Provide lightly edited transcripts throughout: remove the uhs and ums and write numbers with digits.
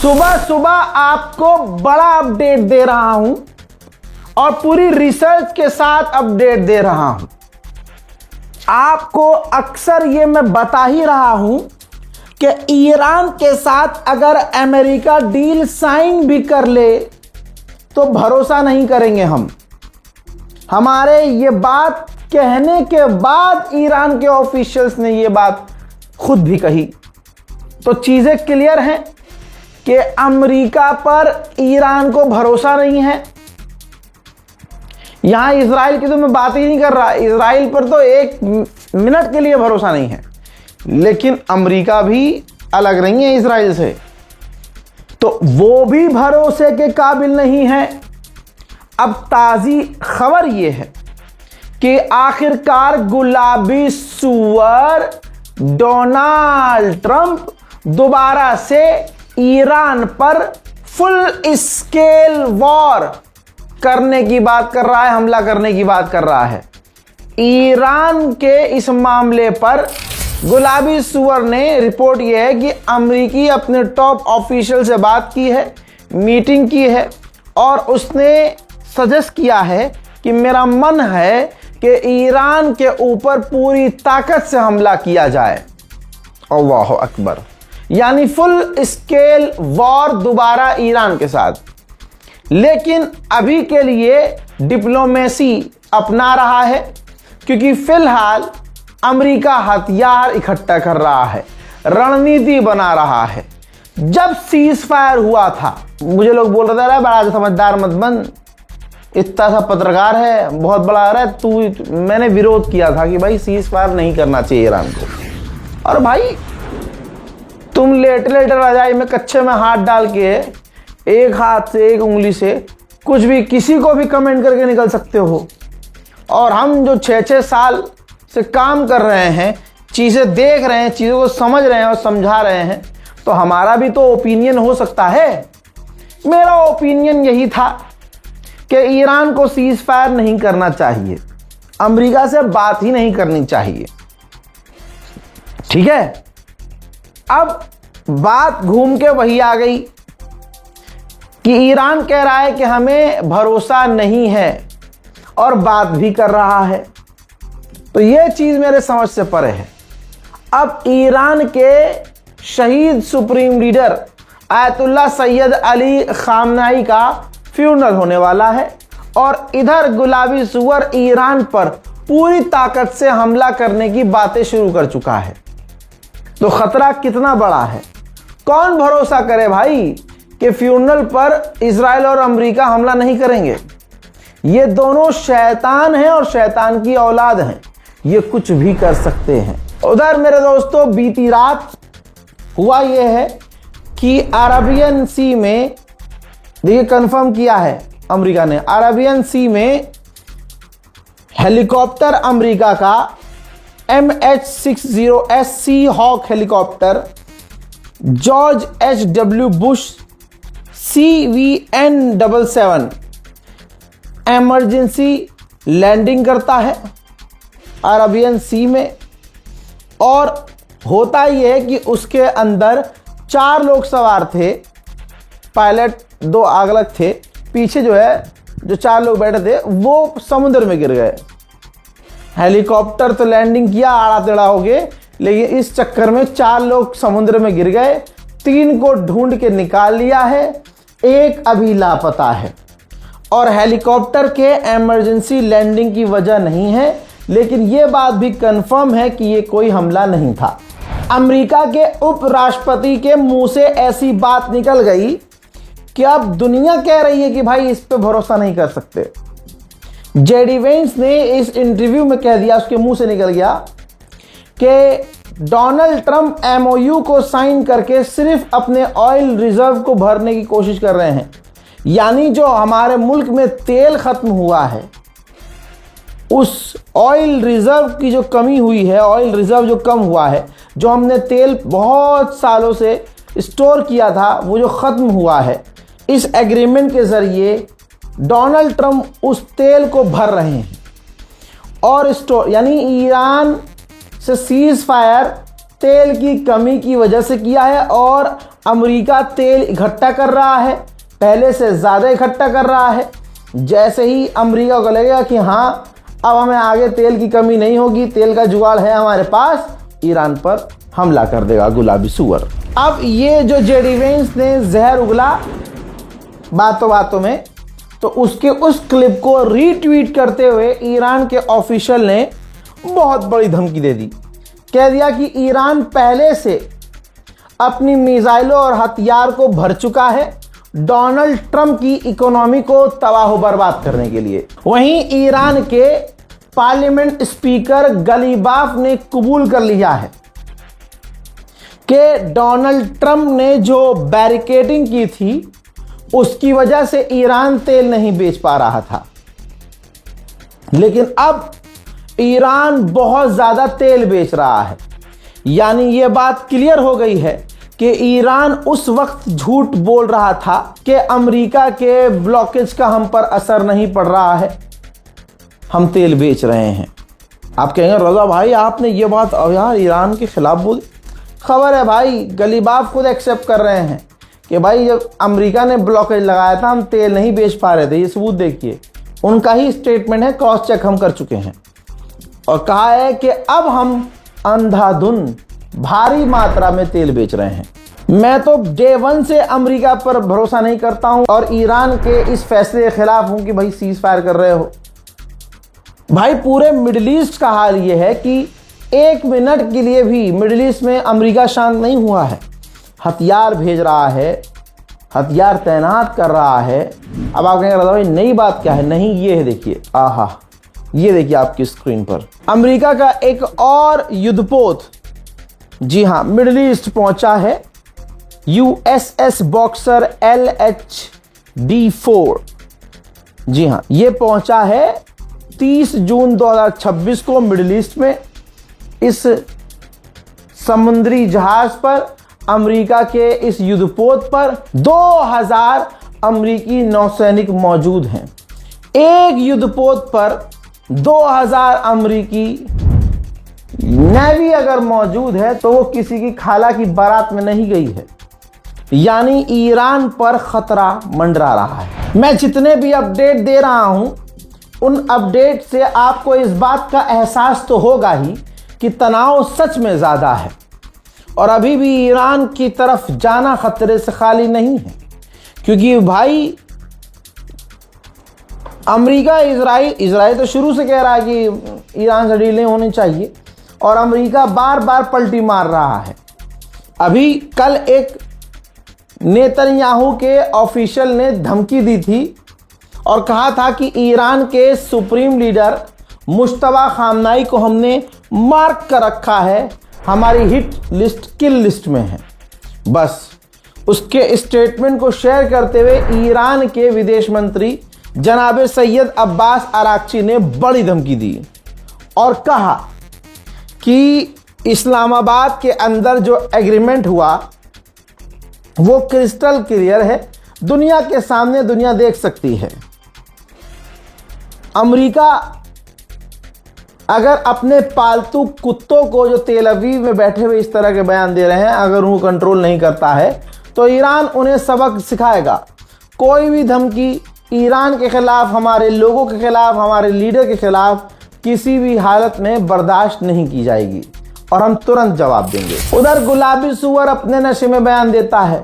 सुबह सुबह आपको बड़ा अपडेट दे रहा हूं और पूरी रिसर्च के साथ अपडेट दे रहा हूं। आपको अक्सर ये मैं बता ही रहा हूं कि ईरान के साथ अगर अमेरिका डील साइन भी कर ले तो भरोसा नहीं करेंगे हम। हमारे ये बात कहने के बाद ईरान के ऑफिशियल्स ने ये बात खुद भी कही। तो चीजें क्लियर हैं कि अमेरिका पर ईरान को भरोसा नहीं है। यहां इजराइल की तो मैं बात ही नहीं कर रहा, इजराइल पर तो एक मिनट के लिए भरोसा नहीं है, लेकिन अमेरिका भी अलग नहीं है इजराइल से, तो वो भी भरोसे के काबिल नहीं है। अब ताज़ी खबर यह है कि आखिरकार गुलाबी सुअर डोनाल्ड ट्रंप दोबारा से ईरान पर फुल स्केल वॉर करने की बात कर रहा है, हमला करने की बात कर रहा है। ईरान के इस मामले पर गुलाबी सुअर ने रिपोर्ट यह है कि अमेरिकी अपने टॉप ऑफिशियल से बात की है, मीटिंग की है और उसने सजेस्ट किया है कि मेरा मन है कि ईरान के ऊपर पूरी ताकत से हमला किया जाए। अल्लाह अकबर, यानी फुल स्केल वॉर दोबारा ईरान के साथ। लेकिन अभी के लिए डिप्लोमेसी अपना रहा है, क्योंकि फिलहाल अमेरिका हथियार इकट्ठा कर रहा है, रणनीति बना रहा है। जब सीज फायर हुआ था, मुझे लोग बोल रहे थे बड़ा समझदार मत बन, इतना सा पत्रकार है, बहुत बड़ा आ रहा है तू। मैंने विरोध किया था कि भाई सीज फायर नहीं करना चाहिए ईरान को। और भाई तुम लेटे लेटे रजाई में कच्चे में हाथ डाल के एक हाथ से एक उंगली से कुछ भी किसी को भी कमेंट करके निकल सकते हो। और हम जो 6-6 साल से काम कर रहे हैं, चीज़ें देख रहे हैं, चीज़ों को समझ रहे हैं और समझा रहे हैं, तो हमारा भी तो ओपिनियन हो सकता है। मेरा ओपिनियन यही था कि ईरान को सीज फायर नहीं करना चाहिए, अमेरिका से बात ही नहीं करनी चाहिए। ठीक है, अब बात घूम के वही आ गई कि ईरान कह रहा है कि हमें भरोसा नहीं है और बात भी कर रहा है। तो यह चीज मेरे समझ से परे है। अब ईरान के शहीद supreme leader ayatollah Syed Ali खामनाई का फ्यूनरल होने वाला है और इधर गुलाबी सुअर ईरान पर पूरी ताकत से हमला करने की बातें शुरू कर चुका है। तो खतरा कितना बड़ा है, कौन भरोसा करे भाई कि फ्यूनरल पर इजराइल और अमेरिका हमला नहीं करेंगे। ये दोनों शैतान हैं और शैतान की औलाद हैं, ये कुछ भी कर सकते हैं। उधर मेरे दोस्तों बीती रात हुआ ये है कि अरेबियन सी में, देखिए कंफर्म किया है अमेरिका ने, अरेबियन सी में हेलीकॉप्टर अमेरिका का MH-60S sea hawk helicopter George H.W. Bush CVN-77 emergency landing करता है अरेबियन सी में। और होता यह है कि उसके अंदर 4 लोग सवार थे, पायलट 2 अलग थे, पीछे जो 4 लोग बैठे थे वो समुद्र में गिर गए। हेलीकॉप्टर तो लैंडिंग किया आड़ा टेढ़ा हो गए, लेकिन इस चक्कर में 4 लोग समुद्र में गिर गए। 3 को ढूंढ के निकाल लिया है, 1 अभी लापता है। और हेलीकॉप्टर के इमरजेंसी लैंडिंग की वजह नहीं है, लेकिन यह बात भी कंफर्म है कि यह कोई हमला नहीं था। अमेरिका के उपराष्ट्रपति के मुंह से ऐसी बात निकल गई कि अब दुनिया कह रही है कि भाई इस पे भरोसा नहीं कर सकते। जेडी वेंस ने इस इंटरव्यू में कह दिया, उसके मुंह से निकल गया कि डोनाल्ड ट्रंप MOU को साइन करके सिर्फ अपने ऑयल रिजर्व को भरने की कोशिश कर रहे हैं। यानी जो हमारे मुल्क में तेल खत्म हुआ है, उस ऑयल रिजर्व की जो कमी हुई है, ऑयल रिजर्व जो कम हुआ है, जो हमने तेल बहुत सालों से स्टोर किया था, वो जो ख़त्म हुआ है, इस एग्रीमेंट के ज़रिए डोनाल्ड ट्रंप उस तेल को भर रहे हैं और स्टोर, यानी ईरान से सीज फायर तेल की कमी की वजह से किया है और अमेरिका तेल इकट्ठा कर रहा है, पहले से ज़्यादा इकट्ठा कर रहा है। जैसे ही अमेरिका को लगेगा कि हाँ अब हमें आगे तेल की कमी नहीं होगी, तेल का जुगाड़ है हमारे पास, ईरान पर हमला कर देगा गुलाबी सुअर। अब ये जो जेडी वेंस ने जहर उगला बातों बातों में, तो उसके उस क्लिप को रीट्वीट करते हुए ईरान के ऑफिशियल ने बहुत बड़ी धमकी दे दी। कह दिया कि ईरान पहले से अपनी मिसाइलों और हथियार को भर चुका है डोनाल्ड ट्रंप की इकोनॉमी को तबाह बर्बाद करने के लिए। वहीं ईरान के पार्लियामेंट स्पीकर गलीबाफ ने कबूल कर लिया है कि डोनाल्ड ट्रंप ने जो बैरिकेडिंग की थी उसकी वजह से ईरान तेल नहीं बेच पा रहा था, लेकिन अब ईरान बहुत ज्यादा तेल बेच रहा है। यानी यह बात क्लियर हो गई है कि ईरान उस वक्त झूठ बोल रहा था कि अमेरिका के ब्लॉकेज का हम पर असर नहीं पड़ रहा है, हम तेल बेच रहे हैं। आप कहेंगे रजा भाई आपने ये बात अब यार ईरान के खिलाफ बोली। खबर है भाई, गलीबाफ खुद एक्सेप्ट कर रहे हैं कि भाई जब अमेरिका ने ब्लॉकेज लगाया था हम तेल नहीं बेच पा रहे थे। ये सबूत देखिए, उनका ही स्टेटमेंट है, क्रॉस चेक हम कर चुके हैं। और कहा है कि अब हम अंधाधुन भारी मात्रा में तेल बेच रहे हैं। मैं तो डे वन से अमेरिका पर भरोसा नहीं करता हूं और ईरान के इस फैसले के खिलाफ हूं कि भाई सीज फायर कर रहे हो। भाई पूरे मिडिल ईस्ट का हाल ये है कि एक मिनट के लिए भी मिडिल ईस्ट में अमेरिका शांत नहीं हुआ है। हथियार भेज रहा है, हथियार तैनात कर रहा है। अब आप कहेंगे भाई नई बात क्या है? नहीं, ये है देखिए, आहा, ये देखिए आपकी स्क्रीन पर अमेरिका का एक और युद्धपोत, जी हाँ, मिडिल ईस्ट पहुंचा है। USS बॉक्सर LHD-4, जी हाँ, ये पहुंचा है 30 जून 2026 को मिडिल ईस्ट में। इस समुद्री जहाज पर अमेरिका के इस युद्धपोत पर 2000 अमेरिकी नौसैनिक मौजूद हैं। एक युद्धपोत पर 2000 अमेरिकी नेवी अगर मौजूद है तो वो किसी की खाला की बारात में नहीं गई है। यानी ईरान पर खतरा मंडरा रहा है। मैं जितने भी अपडेट दे रहा हूं उन अपडेट से आपको इस बात का एहसास तो होगा ही कि तनाव सच में ज्यादा है और अभी भी ईरान की तरफ जाना खतरे से खाली नहीं है। क्योंकि भाई अमेरिका इजराइल तो शुरू से कह रहा है कि ईरान से डीलें होनी चाहिए और अमेरिका बार बार पलटी मार रहा है। अभी कल एक नेतन्याहू के ऑफिशियल ने धमकी दी थी और कहा था कि ईरान के सुप्रीम लीडर मुश्तबा खामनाई को हमने मार्क कर रखा है, हमारी हिट लिस्ट किल लिस्ट में है। बस उसके स्टेटमेंट को शेयर करते हुए ईरान के विदेश मंत्री जनाब सैयद अब्बास अराक्ची ने बड़ी धमकी दी और कहा कि इस्लामाबाद के अंदर जो एग्रीमेंट हुआ वो क्रिस्टल क्लियर है, दुनिया के सामने दुनिया देख सकती है। अमेरिका अगर अपने पालतू कुत्तों को जो तेल अवीव में बैठे हुए इस तरह के बयान दे रहे हैं, अगर वो कंट्रोल नहीं करता है तो ईरान उन्हें सबक सिखाएगा। कोई भी धमकी ईरान के खिलाफ, हमारे लोगों के खिलाफ, हमारे लीडर के खिलाफ किसी भी हालत में बर्दाश्त नहीं की जाएगी और हम तुरंत जवाब देंगे। उधर गुलाबी सुअर अपने नशे में बयान देता है।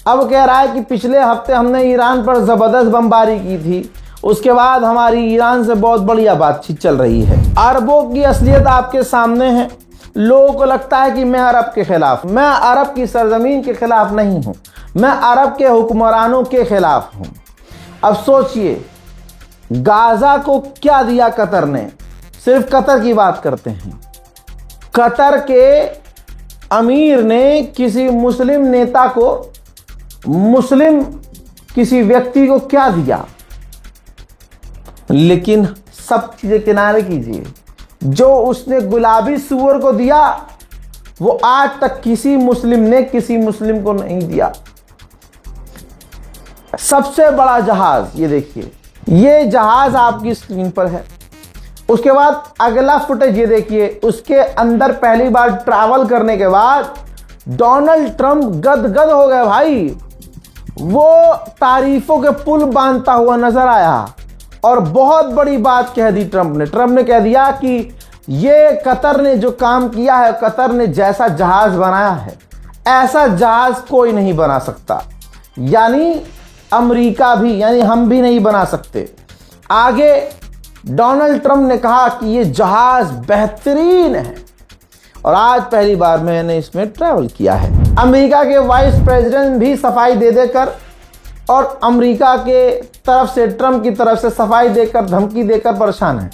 अब कह रहा है कि पिछले हफ्ते हमने ईरान पर जबरदस्त बमबारी की थी, उसके बाद हमारी ईरान से बहुत बढ़िया बातचीत चल रही है। अरबों की असलियत आपके सामने है। लोगों को लगता है कि मैं अरब के खिलाफ, मैं अरब की सरजमीन के खिलाफ नहीं हूं, मैं अरब के हुक्मरानों के खिलाफ हूं। अब सोचिए गाजा को क्या दिया कतर ने। सिर्फ कतर की बात करते हैं, कतर के अमीर ने किसी मुस्लिम नेता को, मुस्लिम किसी व्यक्ति को क्या दिया। लेकिन सब चीजें किनारे कीजिए, जो उसने गुलाबी सुअर को दिया वो आज तक किसी मुस्लिम ने किसी मुस्लिम को नहीं दिया। सबसे बड़ा जहाज, ये देखिए, ये जहाज आपकी स्क्रीन पर है। उसके बाद अगला फुटेज ये देखिए, उसके अंदर पहली बार ट्रैवल करने के बाद डोनाल्ड ट्रंप गदगद हो गए भाई। वो तारीफों के पुल बांधता हुआ नजर आया और बहुत बड़ी बात कह दी ट्रंप ने कह दिया कि ये कतर ने जो काम किया है, कतर ने जैसा जहाज बनाया है ऐसा जहाज कोई नहीं बना सकता, यानी अमेरिका भी, यानी हम भी नहीं बना सकते। आगे डोनाल्ड ट्रंप ने कहा कि ये जहाज बेहतरीन है और आज पहली बार मैंने इसमें ट्रैवल किया है। अमेरिका के वाइस प्रेसिडेंट भी सफाई दे देकर और अमेरिका के तरफ से, ट्रंप की तरफ से सफाई देकर, धमकी देकर परेशान है।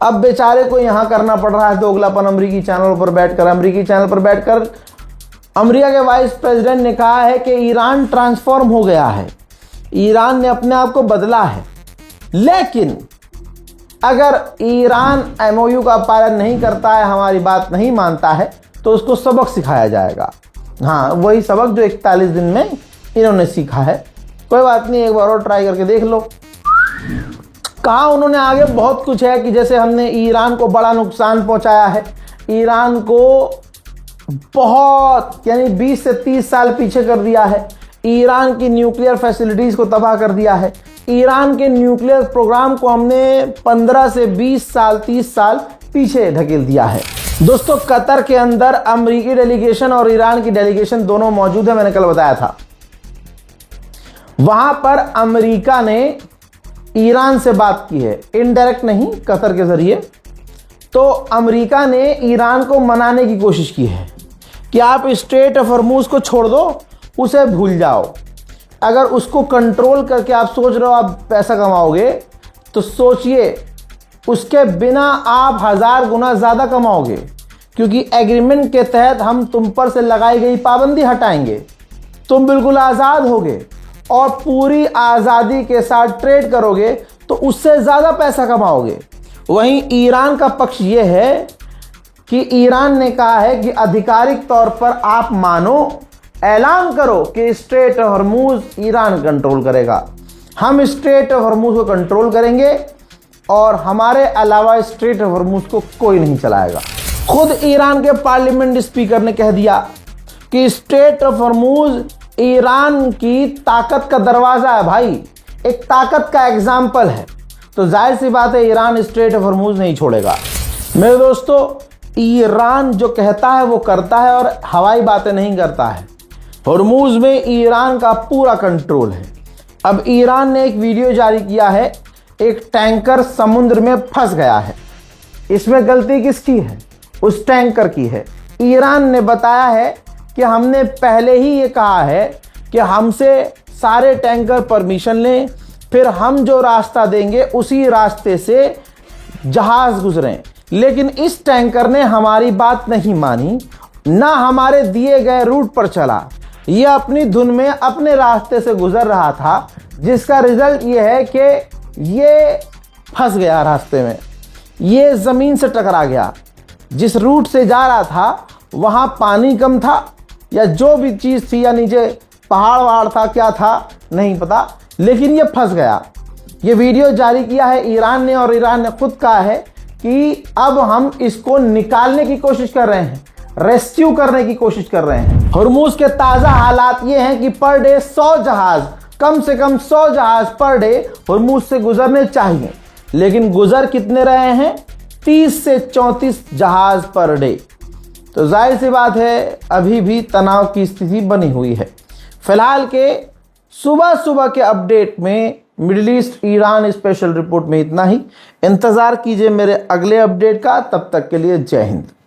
अब बेचारे को यहाँ करना पड़ रहा है दोगलापन। अमेरिकी चैनल पर बैठकर अमेरिका के वाइस प्रेसिडेंट ने कहा है कि ईरान ट्रांसफॉर्म हो गया है, ईरान ने अपने आप को बदला है, लेकिन अगर ईरान एमओयू का पालन नहीं करता है, हमारी बात नहीं मानता है, तो उसको सबक सिखाया जाएगा। हाँ, वही सबक जो 41 दिन में इन्होंने सीखा है। कोई बात नहीं, एक बार और ट्राई करके देख लो। कहा उन्होंने आगे बहुत कुछ है कि जैसे हमने ईरान को बड़ा नुकसान पहुंचाया है, ईरान को बहुत, यानी 20 से 30 साल पीछे कर दिया है, ईरान की न्यूक्लियर फैसिलिटीज को तबाह कर दिया है, ईरान के न्यूक्लियर प्रोग्राम को हमने 15 से 20 साल 30 साल पीछे ढकेल दिया है। दोस्तों, कतर के अंदर अमेरिकी डेलीगेशन और ईरान की डेलीगेशन दोनों मौजूद है, मैंने कल बताया था। वहां पर अमेरिका ने ईरान से बात की है, इनडायरेक्ट नहीं, कतर के जरिए। तो अमेरिका ने ईरान को मनाने की कोशिश की है कि आप स्ट्रेट ऑफ हॉर्मूज को छोड़ दो, उसे भूल जाओ। अगर उसको कंट्रोल करके आप सोच रहे हो आप पैसा कमाओगे, तो सोचिए उसके बिना आप 1000 गुना ज़्यादा कमाओगे, क्योंकि एग्रीमेंट के तहत हम तुम पर से लगाई गई पाबंदी हटाएंगे, तुम बिल्कुल आज़ाद होगे और पूरी आज़ादी के साथ ट्रेड करोगे, तो उससे ज़्यादा पैसा कमाओगे। वहीं ईरान का पक्ष ये है कि ईरान ने कहा है कि आधिकारिक तौर पर आप मानो, ऐलान करो कि straight of Hormuz Iran control करेगा, हम स्ट्रेट ऑफ हॉर्मूज को कंट्रोल करेंगे और हमारे अलावा स्ट्रेट ऑफ हॉर्मूज को कोई नहीं चलाएगा। खुद ईरान के पार्लियामेंट स्पीकर ने कह दिया कि स्ट्रेट ऑफ हॉर्मूज ईरान की ताकत का दरवाजा है भाई, एक ताकत का एग्जाम्पल है। तो जाहिर सी बात है ईरान स्ट्रेट ऑफ हॉर्मूज नहीं छोड़ेगा। मेरे दोस्तों, ईरान जो कहता है वो करता है और हवाई बातें नहीं करता है। हॉर्मूज में ईरान का पूरा कंट्रोल है। अब ईरान ने एक वीडियो जारी किया है, एक टैंकर समुद्र में फंस गया है। इसमें गलती किसकी है? उस टैंकर की है। ईरान ने बताया है कि हमने पहले ही ये कहा है कि हमसे सारे टैंकर परमिशन लें, फिर हम जो रास्ता देंगे उसी रास्ते से जहाज गुजरें। लेकिन इस टैंकर ने हमारी बात नहीं मानी, ना हमारे दिए गए रूट पर चला। ये अपनी धुन में अपने रास्ते से गुजर रहा था, जिसका रिजल्ट ये है कि ये फंस गया रास्ते में, ये ज़मीन से टकरा गया। जिस रूट से जा रहा था वहाँ पानी कम था या जो भी चीज़ थी, या नीचे पहाड़ वहाड़ था, क्या था नहीं पता, लेकिन ये फंस गया। ये वीडियो जारी किया है ईरान ने और ईरान ने खुद कहा है कि अब हम इसको निकालने की कोशिश कर रहे हैं, रेस्क्यू करने की कोशिश कर रहे हैं। हॉर्मूज के ताज़ा हालात ये हैं कि पर डे 100 जहाज, कम से कम 100 जहाज पर डे हॉर्मूज से गुजरने चाहिए, लेकिन गुजर कितने रहे हैं? 30 से 34 जहाज पर डे। तो जाहिर सी बात है अभी भी तनाव की स्थिति बनी हुई है। फिलहाल के सुबह के अपडेट में middle east Iran special report में इतना ही। इंतज़ार कीजिए मेरे अगले अपडेट का। तब तक के लिए जय हिंद।